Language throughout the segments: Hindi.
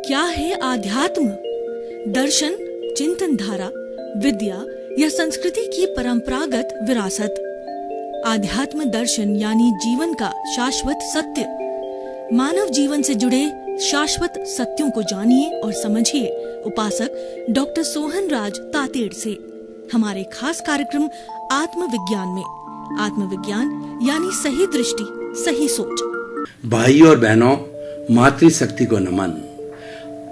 क्या है आध्यात्म? दर्शन, चिंतन धारा, विद्या या संस्कृति की परंपरागत विरासत। आध्यात्म दर्शन यानी जीवन का शाश्वत सत्य। मानव जीवन से जुड़े शाश्वत सत्यों को जानिए और समझिए उपासक डॉक्टर सोहन राज तातेड़ से हमारे खास कार्यक्रम आत्मविज्ञान में। आत्मविज्ञान यानी सही दृष्टि, सही सोच। भाइयों और बहनों, मातृशक्ति को नमन।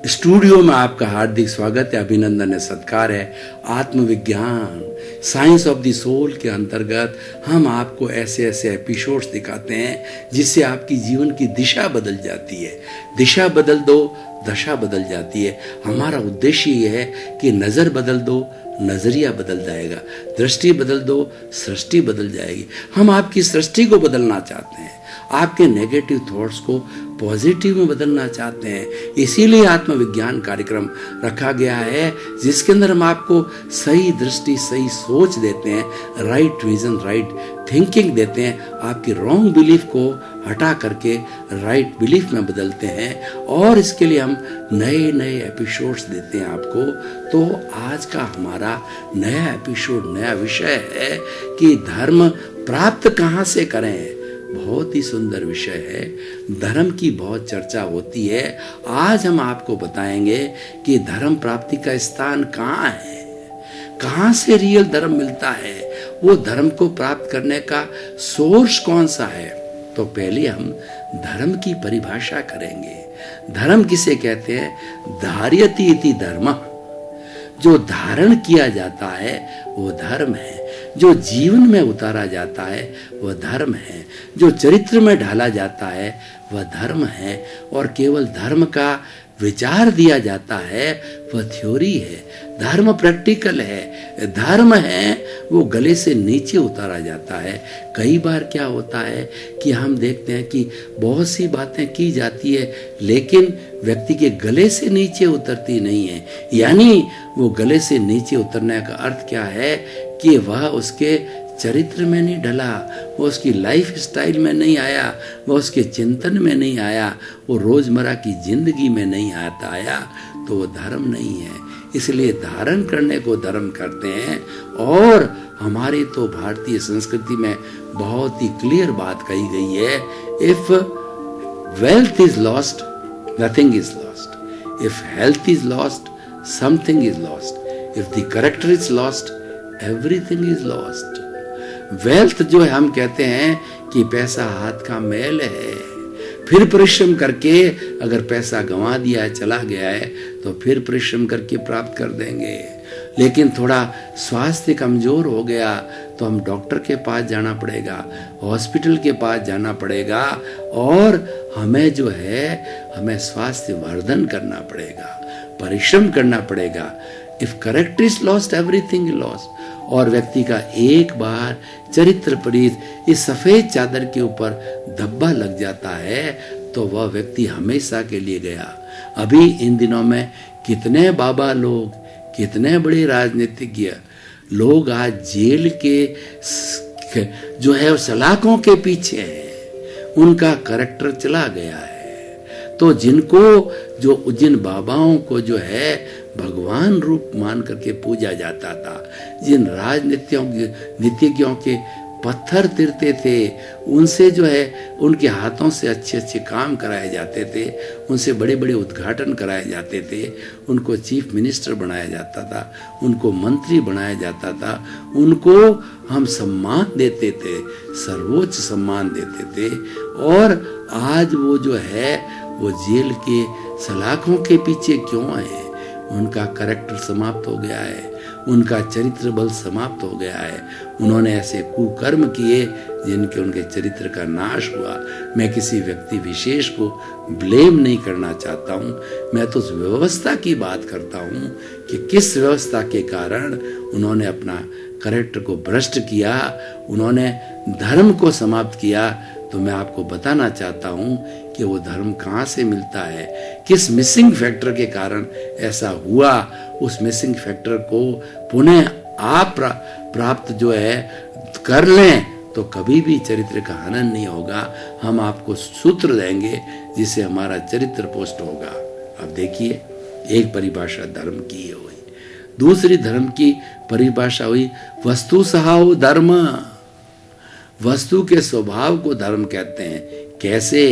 स्टूडियो में आपका हार्दिक स्वागत है, अभिनंदन है, सत्कार है। आत्मविज्ञान, साइंस ऑफ द सोल के अंतर्गत हम आपको ऐसे ऐसे एपिसोड्स दिखाते हैं जिससे आपकी जीवन की दिशा बदल जाती है। दिशा बदल दो, दशा बदल जाती है। हमारा उद्देश्य ये है कि नज़र बदल दो, नजरिया बदल जाएगा। दृष्टि बदल दो, सृष्टि बदल जाएगी। हम आपकी सृष्टि को बदलना चाहते हैं, आपके नेगेटिव थॉट्स को पॉजिटिव में बदलना चाहते हैं। इसीलिए आत्मविज्ञान कार्यक्रम रखा गया है जिसके अंदर हम आपको सही दृष्टि, सही सोच देते हैं, राइट विजन, राइट थिंकिंग देते हैं। आपकी रॉन्ग बिलीफ को हटा करके राइट बिलीफ में बदलते हैं और इसके लिए हम नए नए एपिसोड्स देते हैं आपको। तो आज का हमारा नया एपिसोड, नया विषय है कि धर्म प्राप्त कहाँ से करें। बहुत ही सुंदर विषय है। धर्म की बहुत चर्चा होती है। आज हम आपको बताएंगे कि धर्म प्राप्ति का स्थान कहाँ है, कहाँ से रियल धर्म मिलता है, वो धर्म को प्राप्त करने का सोर्स कौन सा है। तो पहले हम धर्म की परिभाषा करेंगे। धर्म किसे कहते हैं? धार्यति इति धर्म। जो धारण किया जाता है वो धर्म है। जो जीवन में उतारा जाता है वह धर्म है। जो चरित्र में ढाला जाता है वह धर्म है। और केवल धर्म का विचार दिया जाता है वह थ्योरी है। धर्म प्रैक्टिकल है, धर्म है वो गले से नीचे उतारा जाता है। कई बार क्या होता है कि हम देखते हैं कि बहुत सी बातें की जाती है लेकिन व्यक्ति के गले से नीचे उतरती नहीं है। यानी वो गले से नीचे उतरने का अर्थ क्या है कि वह उसके चरित्र में नहीं ढला, वो उसकी लाइफ स्टाइल में नहीं आया, वो उसके चिंतन में नहीं आया, वो रोजमर्रा की जिंदगी में नहीं आया, तो वो धर्म नहीं है। इसलिए धारण करने को धर्म करते हैं। और हमारी तो भारतीय संस्कृति में बहुत ही क्लियर बात कही गई है, if wealth is lost, nothing is lost. If health is lost, something is lost. If the character is lost, everything is lost. Wealth जो है, हम कहते हैं कि पैसा हाथ का मैल है। फिर परिश्रम करके अगर पैसा गंवा दिया है, चला गया है, तो फिर परिश्रम करके प्राप्त कर देंगे। लेकिन थोड़ा स्वास्थ्य कमजोर हो गया तो हम डॉक्टर के पास जाना पड़ेगा, हॉस्पिटल के पास जाना पड़ेगा और हमें जो है हमें स्वास्थ्य वर्धन करना पड़ेगा, परिश्रम करना पड़ेगा। If character is lost, everything is lost. और व्यक्ति का एक बार चरित्र परीत इस सफेद चादर के ऊपर धब्बा लग जाता है तो वह व्यक्ति हमेशा के लिए गया। अभी इन दिनों में कितने बाबा लोग, कितने बड़े राजनीतिज्ञ लोग आज जेल के जो है सलाखों के पीछे हैं, उनका करैक्टर चला गया है। तो जिन बाबाओं को जो है भगवान रूप मान करके पूजा जाता था, जिन नीतिज्ञों के पत्थर तिरते थे, उनसे जो है उनके हाथों से अच्छे अच्छे काम कराए जाते थे, उनसे बड़े बड़े उद्घाटन कराए जाते थे, उनको चीफ मिनिस्टर बनाया जाता था, उनको मंत्री बनाया जाता था, उनको हम सम्मान देते थे, सर्वोच्च सम्मान देते थे। और आज वो जो है वो जेल के सलाखों के पीछे क्यों है? उनका करैक्टर समाप्त हो गया है, उनका चरित्र बल समाप्त हो गया है। उन्होंने ऐसे कुकर्म किए जिनके उनके चरित्र का नाश हुआ। मैं किसी व्यक्ति विशेष को ब्लेम नहीं करना चाहता हूँ, मैं तो उस व्यवस्था की बात करता हूँ कि किस व्यवस्था के कारण उन्होंने अपना करैक्टर को भ्रष्ट किया, उन्होंने धर्म को समाप्त किया। तो मैं आपको बताना चाहता हूँ कि वो धर्म कहाँ से मिलता है, किस मिसिंग फैक्टर के कारण ऐसा हुआ। उस मिसिंग फैक्टर को पुनः आप प्राप्त जो है कर लें तो कभी भी चरित्र का हनन नहीं होगा। हम आपको सूत्र देंगे जिससे हमारा चरित्र पुष्ट होगा। अब देखिए, एक परिभाषा धर्म की हुई, दूसरी धर्म की परिभाषा हुई वस्तु सहाओ धर्म। वस्तु के स्वभाव को धर्म कहते हैं। कैसे?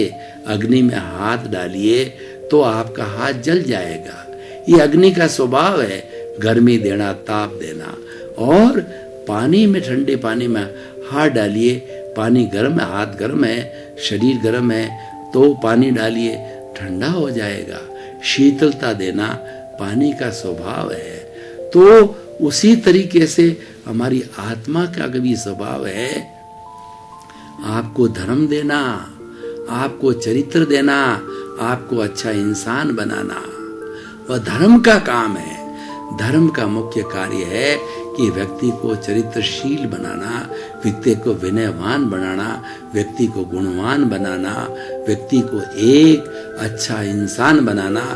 अग्नि में हाथ डालिए तो आपका हाथ जल जाएगा, ये अग्नि का स्वभाव है, गर्मी देना, ताप देना। और पानी में, ठंडे पानी में हाथ डालिए, पानी गर्म है, हाथ गर्म है, शरीर गर्म है, तो पानी डालिए, ठंडा हो जाएगा। शीतलता देना पानी का स्वभाव है। तो उसी तरीके से हमारी आत्मा का भी स्वभाव है आपको धर्म देना, आपको चरित्र देना, आपको अच्छा इंसान बनाना। वह धर्म का काम है। धर्म का मुख्य कार्य है कि व्यक्ति को चरित्रशील बनाना, व्यक्ति को विनयवान बनाना, व्यक्ति को गुणवान बनाना, व्यक्ति को एक अच्छा इंसान बनाना।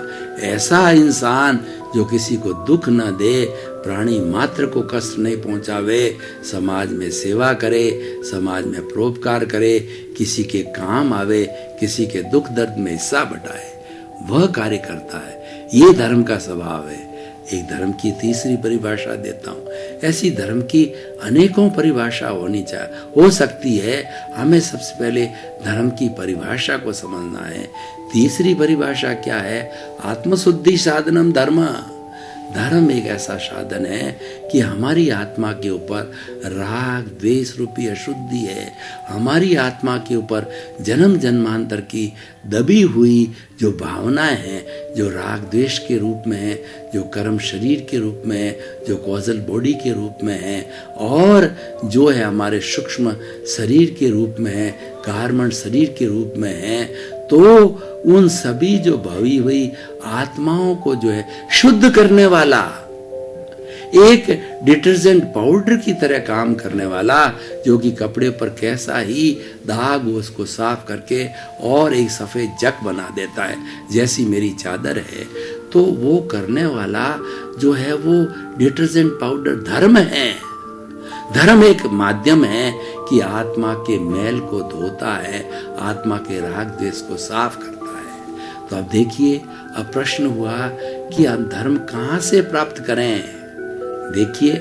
ऐसा इंसान जो किसी को दुख न दे, प्राणी मात्र को कष्ट नहीं पहुंचावे, समाज में सेवा करे, समाज में परोपकार करे, किसी के काम आवे, किसी के दुख दर्द में हिस्सा बटाए, वह कार्य करता है। ये धर्म का स्वभाव है। एक धर्म की तीसरी परिभाषा देता हूँ। ऐसी धर्म की अनेकों परिभाषा हो सकती है। हमें सबसे पहले धर्म की परिभाषा को समझना है। तीसरी परिभाषा क्या है? आत्मशुद्धि साधनम धर्म। धर्म एक ऐसा साधन है कि हमारी आत्मा के ऊपर राग द्वेष रूपी अशुद्धि है। हमारी आत्मा के ऊपर जन्म जन्मांतर की दबी हुई जो भावनाएं हैं, जो राग द्वेष के रूप में है, जो कर्म शरीर के रूप में है, जो कॉजल बॉडी के रूप में है, और जो है हमारे सूक्ष्म शरीर के रूप में है, गारमेंट शरीर के रूप में है, तो उन सभी जो भवी हुई आत्माओं को जो है शुद्ध करने वाला, एक डिटर्जेंट पाउडर की तरह काम करने वाला, जो कि कपड़े पर कैसा ही दाग हो उसको साफ करके और एक सफेद जक बना देता है, जैसी मेरी चादर है, तो वो करने वाला जो है वो डिटर्जेंट पाउडर धर्म है। धर्म एक माध्यम है कि आत्मा के मैल को धोता है, आत्मा के राग द्वेष को साफ करता है। तो अब देखिए, अब प्रश्न हुआ कि हम धर्म कहाँ से प्राप्त करें। देखिए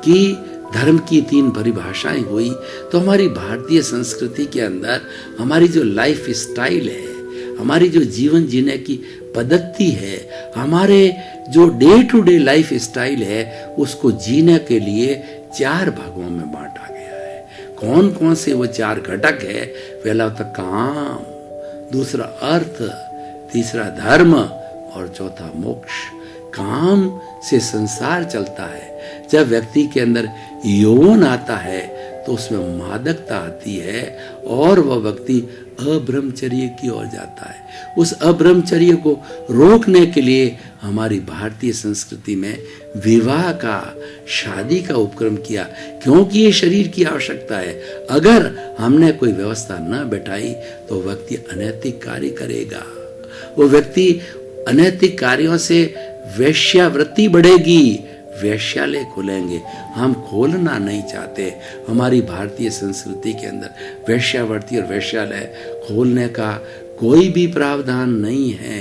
कि धर्म की तीन परिभाषाएं हुई। तो हमारी भारतीय संस्कृति के अंदर हमारी जो लाइफ स्टाइल है, हमारी जो जीवन जीने की पद्धति है, हमारे जो day to day lifestyle है, उसको जीने के लिए 4 भागों में बांटा गया है। कौन कौन से वो 4 घटक है? पहला होता काम, दूसरा अर्थ, तीसरा धर्म और चौथा मोक्ष। काम से संसार चलता है। जब व्यक्ति के अंदर यौवन आता है तो उसमें मादकता आती है और वह व्यक्ति अब्रह्मचर्य की ओर जाता है। उस अब्रह्मचर्य को रोकने के लिए हमारी भारतीय संस्कृति में विवाह का, शादी का उपक्रम किया, क्योंकि ये शरीर की आवश्यकता है। अगर हमने कोई व्यवस्था न बैठाई तो व्यक्ति अनैतिक कार्य करेगा। वो व्यक्ति अनैतिक कार्यों से वेश्यावृत्ति बढ़ेगी, वेश्यालय खोलेंगे। हम खोलना नहीं चाहते। हमारी भारतीय संस्कृति के अंदर वेश्यावृत्ति और वेश्यालय खोलने का कोई भी प्रावधान नहीं है।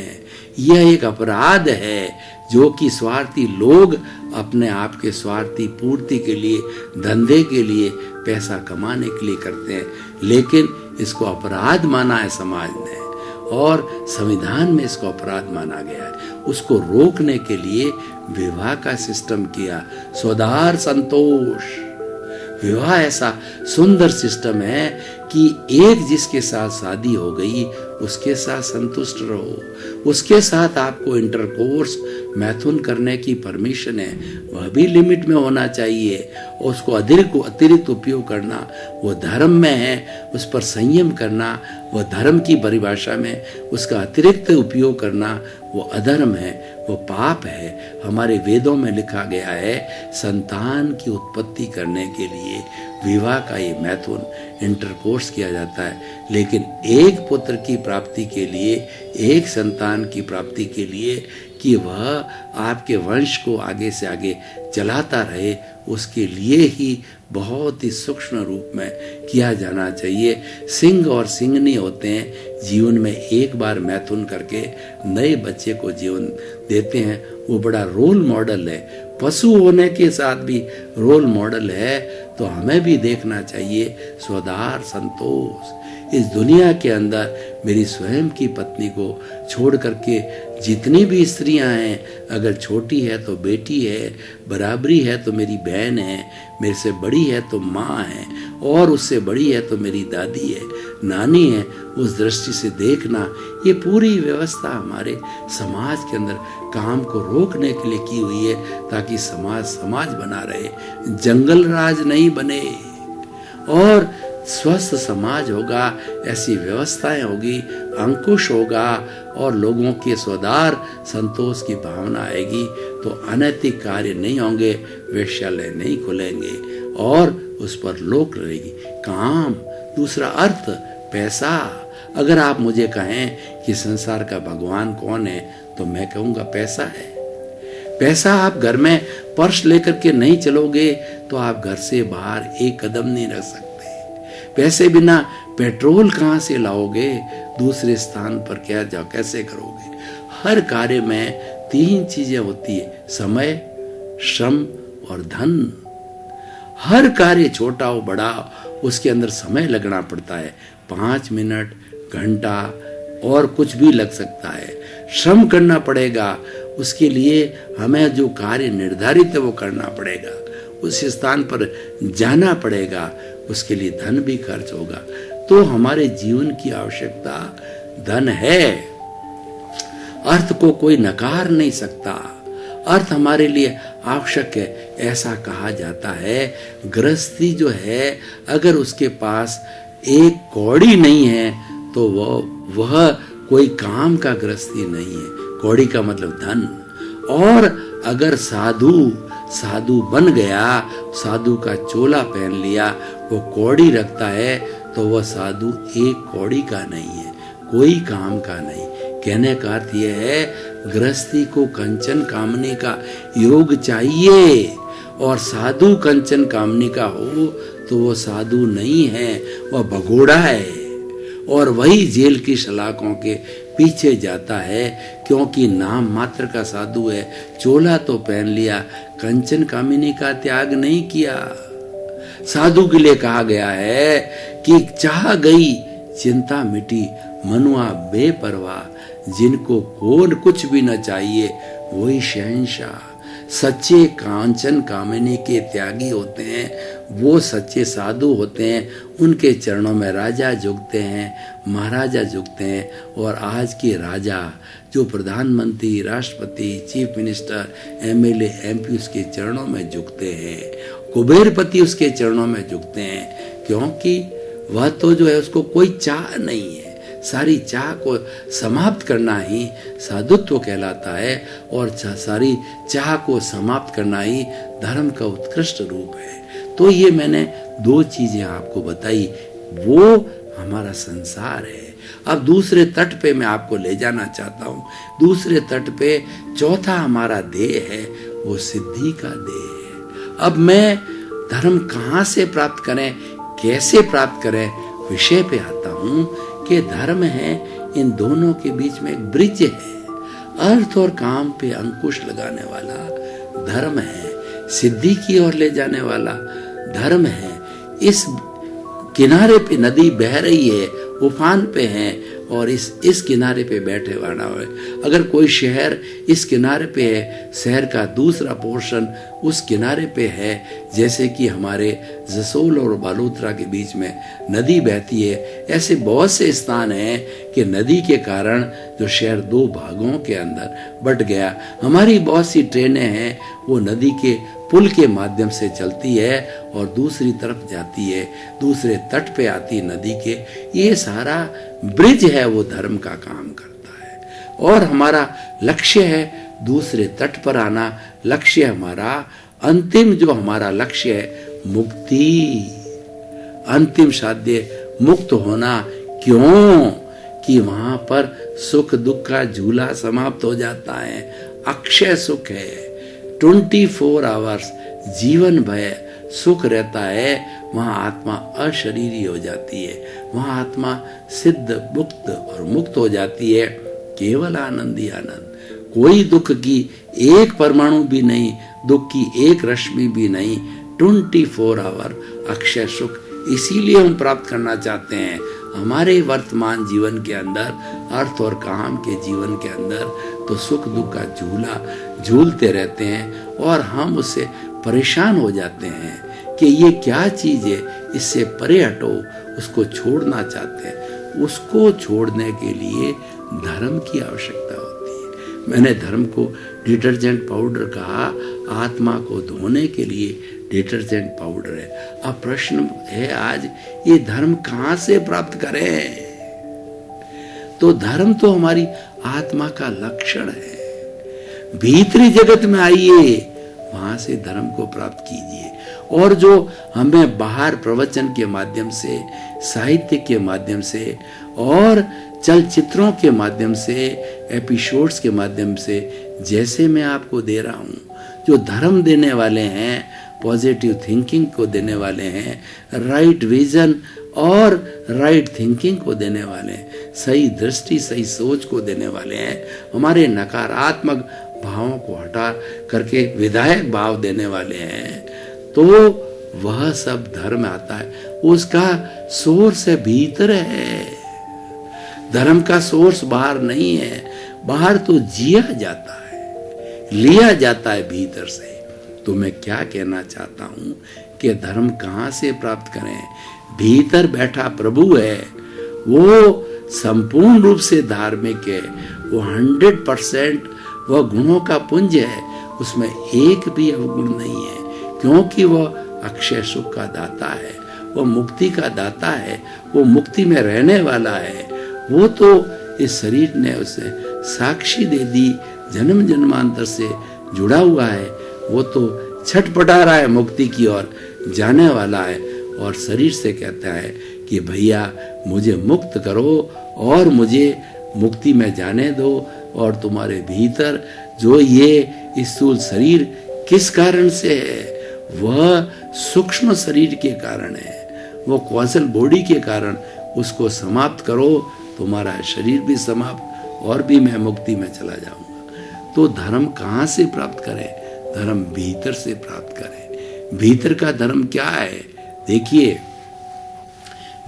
यह एक अपराध है जो कि स्वार्थी लोग अपने आप के स्वार्थी पूर्ति के लिए, धंधे के लिए, पैसा कमाने के लिए करते हैं। लेकिन इसको अपराध माना है समाज ने और संविधान में इसको अपराध माना गया है। उसको रोकने के लिए विवाह का सिस्टम किया, स्वदार संतोष। विवाह ऐसा सुंदर सिस्टम है कि एक जिसके साथ शादी हो गई उसके साथ संतुष्ट रहो। उसके साथ आपको इंटरकोर्स, मैथुन करने की परमिशन है, वह भी लिमिट में होना चाहिए। उसको अतिरिक्त उपयोग करना वो धर्म में है, उस पर संयम करना वो धर्म की परिभाषा में, उसका अतिरिक्त उपयोग करना वो अधर्म है, वो पाप है। हमारे वेदों में लिखा गया है संतान की उत्पत्ति करने के लिए विवाह का ये मैथुन, इंटरकोर्स किया जाता है। लेकिन एक पुत्र की प्राप्ति के लिए, एक संतान की प्राप्ति के लिए कि वह आपके वंश को आगे से आगे चलाता रहे, उसके लिए ही बहुत ही सूक्ष्म रूप में किया जाना चाहिए। सिंह और सिंगनी होते हैं, जीवन में एक बार मैथुन करके नए बच्चे को जीवन देते हैं, वो बड़ा रोल मॉडल है। पशु होने के साथ भी रोल मॉडल है। तो हमें भी देखना चाहिए स्वदार संतोष। इस दुनिया के अंदर मेरी स्वयं की पत्नी को छोड़ करके जितनी भी स्त्रियां हैं, अगर छोटी है तो बेटी है, बराबरी है तो मेरी बहन है, मेरे से बड़ी है तो माँ है, और उससे बड़ी है तो मेरी दादी है, नानी है, उस दृष्टि से देखना, ये पूरी व्यवस्था हमारे समाज के अंदर काम को रोकने के लिए की हुई है, ताकि समाज बना रहे, जंगल राज नहीं बने और स्वस्थ समाज होगा, ऐसी व्यवस्थाएं होगी, अंकुश होगा और लोगों के स्वदार संतोष की भावना आएगी, तो अनैतिक कार्य नहीं होंगे, वेश्यालय नहीं खुलेंगे और उस पर लोक रहेगी। काम, दूसरा अर्थ, पैसा। अगर आप मुझे कहें कि संसार का भगवान कौन है, तो मैं कहूँगा पैसा है। पैसा, आप घर में पर्स लेकर के नहीं चलोगे तो आप घर से बाहर एक कदम नहीं रख सकते। पैसे बिना पेट्रोल कहाँ से लाओगे, दूसरे स्थान पर क्या जाओ कैसे करोगे। हर कार्य में तीन चीजें होती है, समय, श्रम और धन। हर कार्य छोटा हो बड़ा हो, उसके अंदर समय लगना पड़ता है, 5 मिनट, घंटा और कुछ भी लग सकता है। श्रम करना पड़ेगा, उसके लिए हमें जो कार्य निर्धारित है वो करना पड़ेगा, उस स्थान पर जाना पड़ेगा, उसके लिए धन भी खर्च होगा। तो हमारे जीवन की आवश्यकता धन है। अर्थ को कोई नकार नहीं सकता, अर्थ हमारे लिए आवश्यक है। ऐसा कहा जाता है, गृहस्थी जो है अगर उसके पास एक कौड़ी नहीं है तो वह कोई काम का गृहस्थी नहीं है। कौड़ी का मतलब धन। और अगर साधु बन गया, साधु का चोला पहन लिया, वो कौड़ी रखता है, तो वह साधु एक कौड़ी का नहीं है, कोई काम का नहीं। कहने का अर्थ यह है, गृहस्थी को कंचन कामने का योग चाहिए, और साधु कंचन कामने का हो तो वो साधु नहीं है, वह भगोड़ा है। और वही जेल की सलाखों के पीछे जाता है, क्योंकि नाम मात्र का साधु है। चोला तो पहन लिया, कंचन कामिनी का त्याग नहीं किया। साधु के लिए कहा गया है कि चाह गई चिंता मिटी, मनुआ बेपरवाह, जिनको कौन कुछ भी न चाहिए वही शहंशाह। सच्चे कांचन कामिनी के त्यागी होते हैं, वो सच्चे साधु होते हैं, उनके चरणों में राजा झुकते हैं, महाराजा झुकते हैं। और आज के राजा जो प्रधानमंत्री, राष्ट्रपति, चीफ मिनिस्टर, एमएलए, एमपी उसके चरणों में झुकते हैं, कुबेरपति उसके चरणों में झुकते हैं, क्योंकि वह तो जो है उसको कोई चाह नहीं है। सारी चाह को समाप्त करना ही साधुत्व कहलाता है, और सारी चाह को समाप्त करना ही धर्म का उत्कृष्ट रूप है। तो ये मैंने 2 चीजें आपको बताई, वो हमारा संसार है। अब दूसरे तट पे मैं आपको ले जाना चाहता हूँ। दूसरे तट पे चौथा हमारा देह है, वो सिद्धि का देह है। अब मैं धर्म कहाँ से प्राप्त करें, कैसे प्राप्त करें, विषय पे आता हूँ कि धर्म है, इन दोनों के बीच में एक ब्रिज है। अर्थ और काम पे अंकुश लगाने वाला धर्म है, सिद्धि की ओर ले जाने वाला धर्म है। इस किनारे पे नदी बह रही है, उफान पे है, और इस किनारे पे बैठे वाला है। अगर कोई शहर इस किनारे पे है, शहर का दूसरा पोर्शन उस किनारे पे है, जैसे कि हमारे जसोल और बालोतरा के बीच में नदी बहती है, ऐसे बहुत से स्थान हैं कि नदी के कारण जो शहर 2 भागों के अंदर बट गया। हमारी बहुत सी ट्रेनें हैं, वो नदी के पुल के माध्यम से चलती है और दूसरी तरफ जाती है, दूसरे तट पे आती है नदी के। ये सारा ब्रिज है, वो धर्म का काम करता है। और हमारा लक्ष्य है दूसरे तट पर आना। लक्ष्य हमारा अंतिम, जो हमारा लक्ष्य है, मुक्ति, अंतिम साध्य मुक्त होना। क्यों? कि वहां पर सुख दुख का झूला समाप्त हो जाता है, अक्षय सुख है, 24 आवर्स जीवन भय सुख रहता है वहां आत्मा अशरीरी हो जाती है, वहां आत्मा सिद्ध मुक्त और मुक्त हो जाती है। केवल आनंद ही आनंद, कोई दुख की एक परमाणु भी नहीं, दुख की एक रश्मि भी नहीं। 24 आवर अक्षय सुख इसीलिए हम प्राप्त करना चाहते हैं। हमारे वर्तमान जीवन के अंदर, अर्थ और काम के जीवन के अंदर तो सुख दुख का झूला झूलते रहते हैं और हम उससे परेशान हो जाते हैं कि ये क्या चीज है, इससे परे हटो, उसको छोड़ना चाहते हैं। उसको छोड़ने के लिए धर्म की आवश्यकता होती है। मैंने धर्म को डिटर्जेंट पाउडर कहा, आत्मा को धोने के लिए डिटर्जेंट पाउडर है। अब प्रश्न है आज ये धर्म कहां से प्राप्त करें? तो धर्म तो हमारी आत्मा का लक्षण है। भीतरी जगत में आइए, वहां से धर्म को प्राप्त कीजिए। और जो हमें बाहर प्रवचन के माध्यम से, साहित्य के माध्यम से और चलचित्रों के माध्यम से, एपिसोड्स के माध्यम से जैसे मैं आपको दे रहा हूं, जो धर्म देने वाले हैं, पॉजिटिव थिंकिंग को देने वाले हैं, राइट विजन और राइट थिंकिंग को देने वाले हैं, सही दृष्टि सही सोच को देने वाले हैं, हमारे नकारात्मक भावों को हटा करके विधायक भाव देने वाले हैं, तो वह सब धर्म आता है। उसका सोर्स है भीतर है, धर्म का सोर्स बाहर नहीं है। बाहर तो जिया जाता है, लिया जाता है भीतर से। तो मैं क्या कहना चाहता हूं कि धर्म कहां से प्राप्त करें? भीतर बैठा प्रभु है, वो संपूर्ण रूप से धार्मिक है, वो 100% वह गुणों का पुंज है, उसमें एक भी अवगुण नहीं है, क्योंकि वह अक्षय सुख का दाता है, वो मुक्ति का दाता है, वो मुक्ति में रहने वाला है। वो तो इस शरीर ने उसे साक्षी दे दी, जन्म जन्मांतर से जुड़ा हुआ है, वो तो छटपटा रहा है मुक्ति की ओर जाने वाला है, और शरीर से कहता है कि भैया मुझे मुक्त करो और मुझे मुक्ति में जाने दो। और तुम्हारे भीतर जो ये स्थूल शरीर किस कारण से है? वह सूक्ष्म शरीर के कारण है, वो कौशल बॉडी के कारण। उसको समाप्त करो, तुम्हारा शरीर भी समाप्त और भी मैं मुक्ति में चला जाऊंगा। तो धर्म कहां से प्राप्त करें? धर्म भीतर से प्राप्त करें। भीतर का धर्म क्या है? देखिए,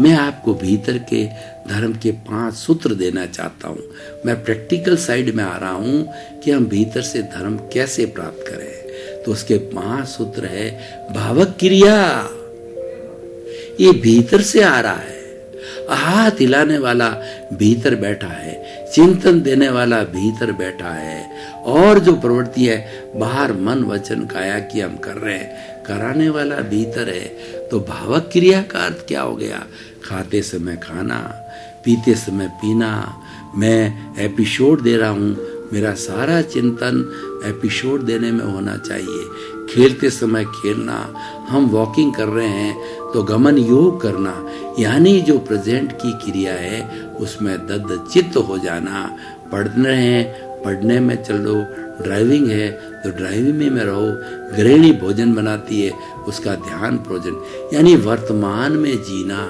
मैं आपको भीतर के धर्म के 5 सूत्र देना चाहता हूं। मैं प्रैक्टिकल साइड में आ रहा हूं कि हम भीतर से धर्म कैसे प्राप्त करें। तो उसके 5 सूत्र है। भावक क्रिया, ये भीतर से आ रहा है। हाथ हिलाने वाला भीतर बैठा है, चिंतन देने वाला भीतर बैठा है, और जो प्रवृत्ति है बाहर मन वचन काया की हम कर रहे हैं, कराने वाला भीतर है। तो भावक क्रिया का अर्थ क्या हो गया? खाते समय खाना, पीते समय पीना। मैं एपिसोड दे रहा हूँ, मेरा सारा चिंतन एपिसोड देने में होना चाहिए। खेलते समय खेलना, हम वॉकिंग कर रहे हैं तो गमन योग करना, यानी जो प्रेजेंट की क्रिया है उसमें दद्द चित्त हो जाना। पढ़ रहे हैं, पढ़ने में चलो, ड्राइविंग है तो ड्राइविंग में रहो, गृहिणी भोजन बनाती है उसका ध्यान भोजन, यानी वर्तमान में जीना।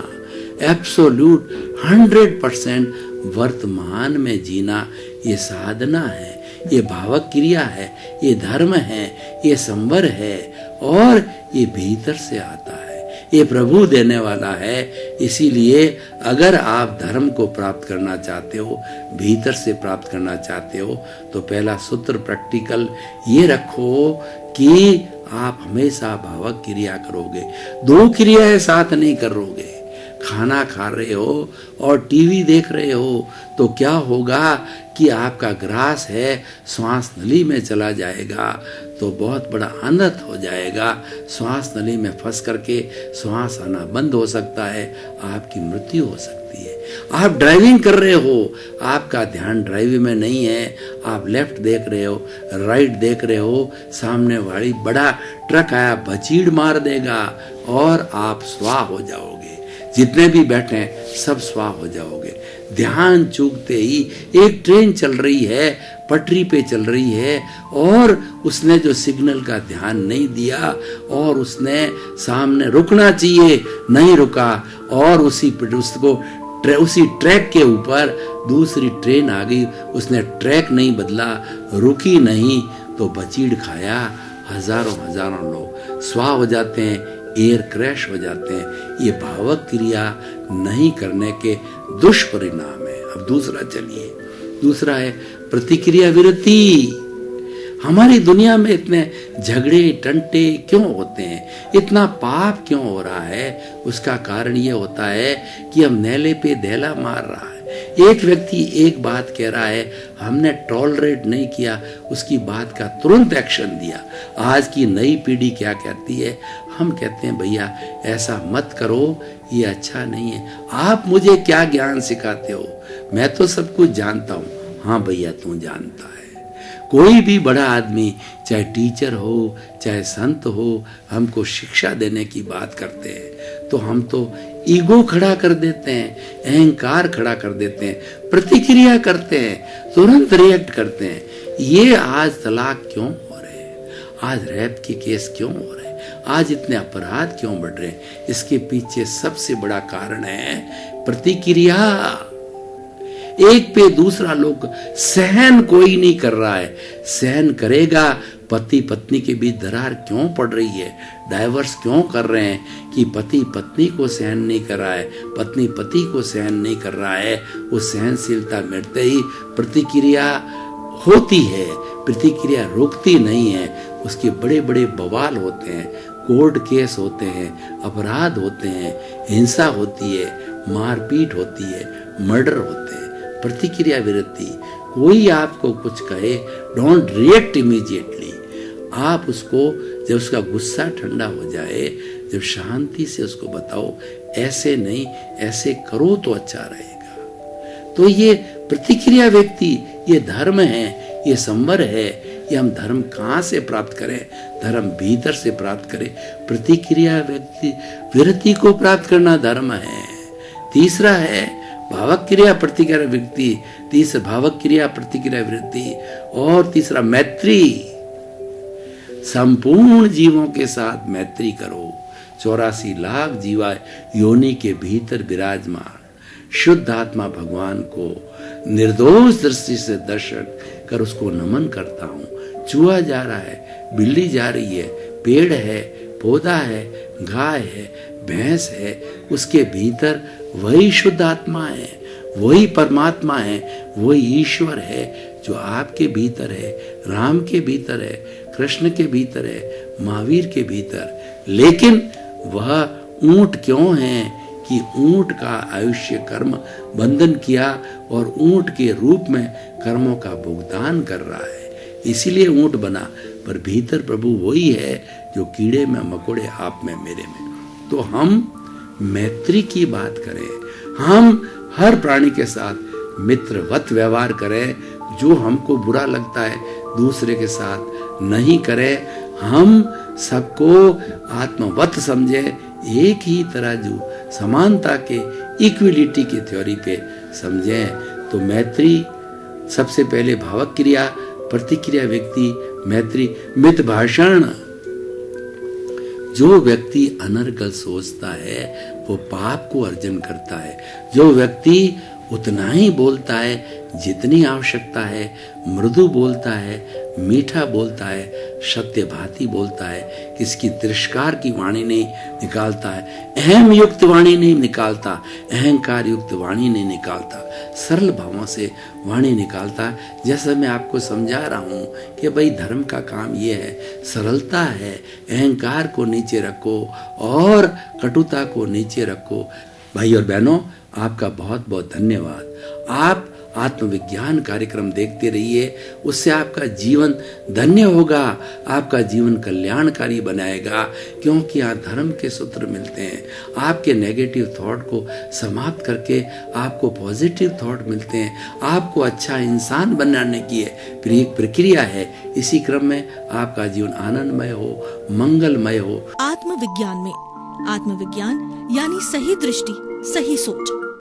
एब्सोल्यूट 100% वर्तमान में जीना, ये साधना है, ये भावक क्रिया है, ये धर्म है, ये संवर है, और ये भीतर से आता है, ये प्रभु देने वाला है। इसीलिए अगर आप धर्म को प्राप्त करना चाहते हो, भीतर से प्राप्त करना चाहते हो, तो पहला सूत्र प्रैक्टिकल ये रखो कि आप हमेशा भावक क्रिया करोगे। 2 क्रियाएं साथ नहीं करोगे। खाना खा रहे हो और टीवी देख रहे हो तो क्या होगा कि आपका ग्रास है श्वास नली में चला जाएगा, तो बहुत बड़ा अनर्थ हो जाएगा। श्वास नली में फंस करके श्वास आना बंद हो सकता है, आपकी मृत्यु हो सकती है। आप ड्राइविंग कर रहे हो, आपका ध्यान ड्राइविंग में नहीं है, आप लेफ्ट देख रहे हो, राइट देख रहे हो, सामने वाली बड़ा ट्रक आया भचीड़ मार देगा और आप स्वाह हो जाओगे। जितने भी बैठे हैं सब स्वाह हो जाओगे। ध्यान चूकते ही एक ट्रेन चल रही है, पटरी पे चल रही है, और उसने जो सिग्नल का ध्यान नहीं दिया और उसने सामने रुकना चाहिए नहीं रुका, और उसी ट्रैक के ऊपर दूसरी ट्रेन आ गई, उसने ट्रैक नहीं बदला, रुकी नहीं, तो बचीड़ खाया। हजारों लोग स्वाह हो जाते हैं, एयर क्रैश हो जाते हैं। ये भावक क्रिया नहीं करने के दुष्परिणाम है। अब दूसरा है प्रतिक्रिया विरति। हमारी दुनिया में इतने झगड़े टंटे क्यों होते हैं, इतना पाप क्यों हो रहा है? उसका कारण ये होता है कि हम नेले पे दहला मार रहा है। एक व्यक्ति एक बात कह रहा है, हमने टॉलरेट नहीं किया, उसकी बात का तुरंत एक्शन दिया। आज की नई पीढ़ी क्या कहती है? हम कहते हैं भैया ऐसा मत करो, ये अच्छा नहीं है। आप मुझे क्या ज्ञान सिखाते हो? मैं तो सब कुछ जानता हूँ। हाँ भैया तू जानता है। कोई भी बड़ा आदमी, चाहे टीचर हो चाहे संत हो, हमको शिक्षा देने की बात करते हैं तो हम तो ईगो खड़ा कर देते हैं, अहंकार खड़ा कर देते हैं, प्रतिक्रिया करते हैं, तुरंत रिएक्ट करते हैं। ये आज तलाक क्यों हो रहे हैं, आज रैप के केस क्यों हो रहे हैं, आज इतने अपराध क्यों बढ़ रहे हैं? इसके पीछे सबसे बड़ा कारण है प्रतिक्रिया। एक पे दूसरा लोग सहन कोई नहीं कर रहा है। सहन करेगा, पति पत्नी के बीच दरार क्यों पड़ रही है, डाइवर्स क्यों कर रहे हैं कि पति पत्नी को सहन नहीं कर रहा है, पत्नी पति को सहन नहीं कर रहा है। वो सहनशीलता मिटते ही प्रतिक्रिया होती है, प्रतिक्रिया रुकती नहीं है। उसके बड़े बड़े बवाल होते हैं, कोर्ट केस होते हैं, अपराध होते हैं, हिंसा होती है, मारपीट होती है, मर्डर होते हैं। प्रतिक्रिया विरति। कोई आपको कुछ कहे, डोंट रिएक्ट इमीडिएटली। आप उसको जब उसका गुस्सा ठंडा हो जाए, जब शांति से उसको बताओ ऐसे नहीं ऐसे करो तो अच्छा रहेगा। तो ये प्रतिक्रिया व्यक्ति, ये धर्म है, ये संवर है। ये हम धर्म कहाँ से प्राप्त करें? धर्म भीतर से प्राप्त करें। प्रतिक्रिया व्यक्ति विरति को प्राप्त करना धर्म है। तीसरा है भावक क्रिया प्रतिक्रिया व्यक्ति, तीसरा भावक क्रिया प्रतिक्रिया वृत्ति, और तीसरा मैत्री। संपूर्ण जीवों के साथ मैत्री करो। 84 लाख जीवा योनि के भीतर विराजमान शुद्ध आत्मा भगवान को निर्दोष दृष्टि से दर्शन कर उसको नमन करता हूँ। चूहा जा रहा है, बिल्ली जा रही है, पेड़ है, पौधा है, गाय है, भैंस है, उसके भीतर वही शुद्ध आत्मा है, वही परमात्मा है, वही ईश्वर है जो आपके भीतर है, राम के भीतर है, कृष्ण के भीतर है, महावीर के भीतर। लेकिन वह ऊंट क्यों है कि ऊंट का आयुष्य कर्म बंधन किया और ऊंट के रूप में कर्मों का भुगतान कर रहा है, इसीलिए ऊंट बना। पर भीतर प्रभु वही है जो कीड़े में मकोड़े आप में मेरे में। तो हम मैत्री की बात करें, हम हर प्राणी के साथ मित्रवत व्यवहार करें। जो हमको बुरा लगता है दूसरे के साथ नहीं करें। हम सबको आत्मवत समझे, एक ही तराजू समानता के इक्विलिटी की थ्योरी पे समझें। तो मैत्री सबसे पहले भावक क्रिया, प्रतिक्रिया व्यक्ति, मैत्री। मित भाषण। जो व्यक्ति अनर्गल सोचता है वो पाप को अर्जन करता है। जो व्यक्ति उतना ही बोलता है जितनी आवश्यकता है, मृदु बोलता है, मीठा बोलता है, सत्यभाती बोलता है, किसकी तिरस्कार की वाणी नहीं निकालता है, अहम युक्त वाणी नहीं निकालता, अहंकार युक्त वाणी नहीं निकालता, सरल भावों से वाणी निकालता। जैसा मैं आपको समझा रहा हूँ कि भाई धर्म का काम ये है, सरलता है, अहंकार को नीचे रखो और कटुता को नीचे रखो। भाई और बहनों, आपका बहुत बहुत धन्यवाद। आप आत्मविज्ञान कार्यक्रम देखते रहिए, उससे आपका जीवन धन्य होगा, आपका जीवन कल्याणकारी बनाएगा, क्योंकि यहाँ धर्म के सूत्र मिलते हैं। आपके नेगेटिव थॉट को समाप्त करके आपको पॉजिटिव थॉट मिलते हैं। आपको अच्छा इंसान बनाने की एक प्रक्रिया है। इसी क्रम में आपका जीवन आनंदमय हो, मंगलमय हो। आत्मविज्ञान में आत्मविज्ञान यानी सही दृष्टि, सही सोच।